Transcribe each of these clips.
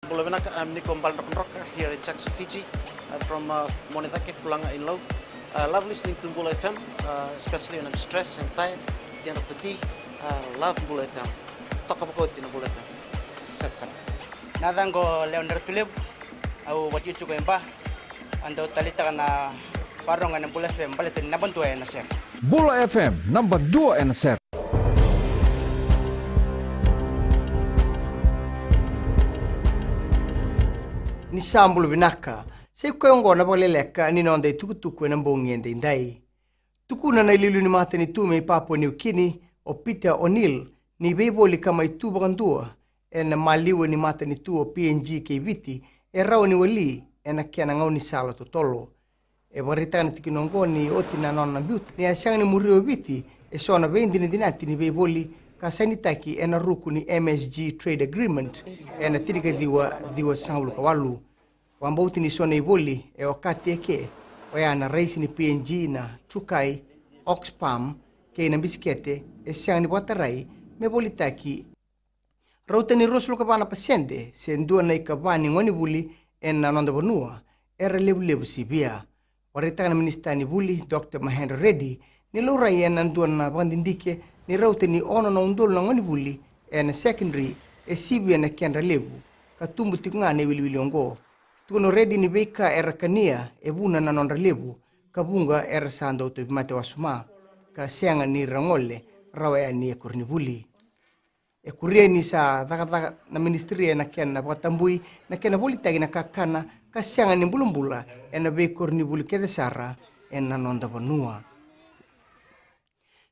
Bulavinaka, I'm Nico Mbalnroka here in Jackson, Fiji. I'm from Monetake, Fulanga in Low. Love listening to Bula FM, especially when I'm stressed and tired. At the end of the day, love Bula FM. Talk about it in Bula FM. Setsan. Nadango Leonard Tulib, au wajib juga embah. Ando talita kana parongan ng Bula FM, balitin na bantuan na sir. Bula FM, number 2 and sir. Ni sambulu binaka, se koyongo na baleleka ni nonde tukutuku na mbongende indai. Tukuna na ililu ni mata ni tume Papua New Guinea o Peter O'Neill ni beiboli kama itu bagandua na maliwe ni mata ni tu o PNG ke viti rao ni wali na kiana ngau ni sala totolo. Barita na tikinongo ni oti na nona beauty ni asyang ni murio viti sona vendi ni dinati ni beiboli kasanitaki na ruku ni MSG Trade Agreement na tirika diwa sangulu kawalu. Wambauti ni sona iboli wakati eke na raisi ni PNG na Trukai Oxfam ke na bisikete siyang ni watarai me bolitaki rauta ni roslo kabana pasyente sendua na ikabani ngoni buli na nonda banua lebu sibia warita na minista ni buli Dr. Mahendra Reddy ni laurai nandua na bandindike ni rauta ni ono na undol na ngoni buli na secondary sibia na kiandra lebu katumbu tikunga ne wili ongo tukono Reddy ni beika kania buna na nonda lebu kabunga sando to mate wasuma ka sianga ni rangole rawa ni kurni buli kuria ni sa daga na ministry na ken na patambui na ken buli tagi na kakana ka sianga ni bulumbula na be kurni buli kede sara na nonda banua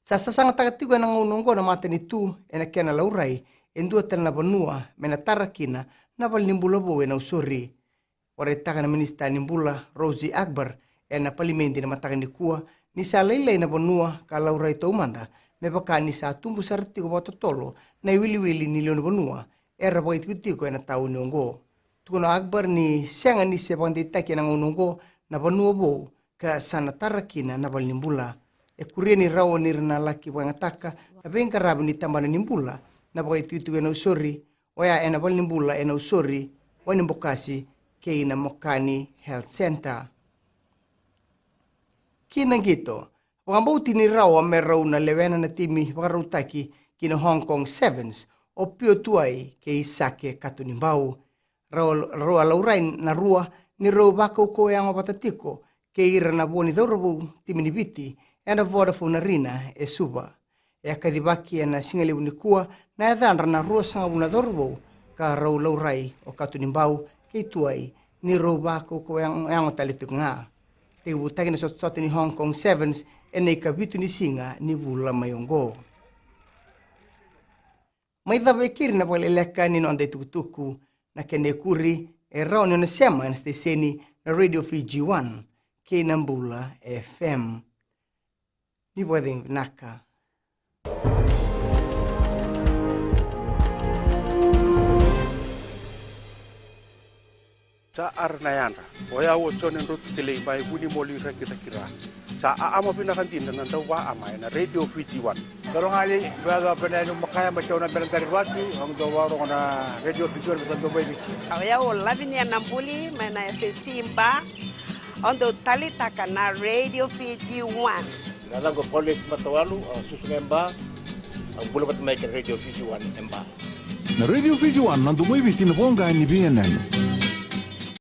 sa sanga tagatigo na ngongo na mate ni tu na ken na laurai endua tan na banua mena tarakina na bal nimbula bo na usori wareta na minister nimbula Rosie Akbar na palimenti na matakan ni kuwa ni sa laylay na banua ka laurai to umanda me baka ni sa tumbu sarti ko tolo na wili ni leon banua boy tiko na tao ni ongo tukono Akbar ni senga ni se bandi taki na ngongo na banua bo ka sana tarakina na bal nimbula kuria ni rawo ni na laki bo ngataka na benga rabi ni tambana nimbula na boy tiko na usori na bal nimbula na usori wani mbokasi ke na Mokani Health Center kina gito wambauti ni rawa merau na lewena na timi wakarutaki kina Hong Kong Sevens o pio tuai ke isake katunimbau rawa laurain na rua ni rawa bako ko yang patatiko ke ira na boni dorobu timi ni biti na Vodafone na rina suba kadibaki na singali unikua na yadhanra na rua sanga una dorobu ka rawa laurai o katunimbau ke tuai ni rawa bako ko yang talitik nga te butagi na sot ni Hong Kong Sevens kabitu ni singa ni bula mayongo. May dabekir na paleleka ni nonde tukutuku na kenekuri rao ni nasema na steseni na Radio Fiji 1 ke Nambula FM. Ni pwedeng naka. Sa Arnayana, oya wo chonen rut tele bai buni moli rakira. Sa ama pinakantin na dawa ama na Radio Fiji 1. Dorongali brother penenu makaya machona berantari wati ang dawaro na Radio Fiji 1 betanto bai bichi. Oya wo labini nambuli mena simba ondo talita kana Radio Fiji 1. Nalango police matawalu susungemba ang bulabat mai Radio Fiji 1 emba. Na Radio Fiji 1 nandu mai biti na bonga ni BNN.